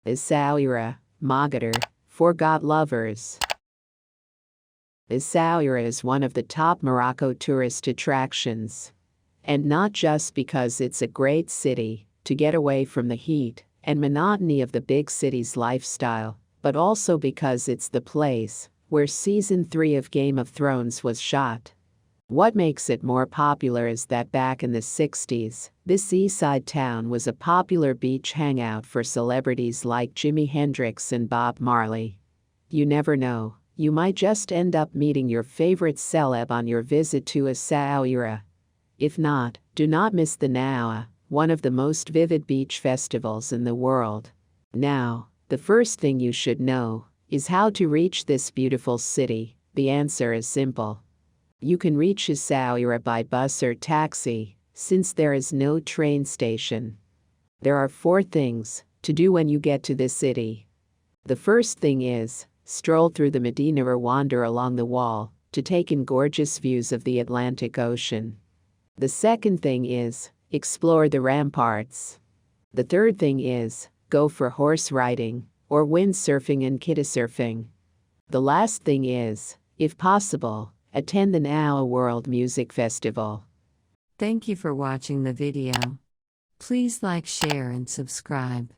Essaouira, Mogador, for God lovers. Essaouira is one of the top Morocco tourist attractions. And not just because it's a great city to get away from the heat and monotony of the big city's lifestyle, but also because it's the place where Season 3 of Game of Thrones was shot. What makes it more popular is that back in the 60s, this seaside town was a popular beach hangout for celebrities like Jimi Hendrix and Bob Marley. You never know, you might just end up meeting your favorite celeb on your visit to Essaouira. If not, do not miss the Gnaoua, one of the most vivid beach festivals in the world. Now, the first thing you should know is how to reach this beautiful city. The answer is simple. You can reach Essaouira by bus or taxi, since there is no train station. There are 4 things to do when you get to this city. The first thing is, stroll through the Medina or wander along the wall to take in gorgeous views of the Atlantic Ocean. The second thing is, explore the ramparts. The third thing is, go for horse riding, or windsurfing and kitesurfing. The last thing is, if possible, attend the Gnaoua World Music Festival. Thank you for watching the video. Please like, share and subscribe.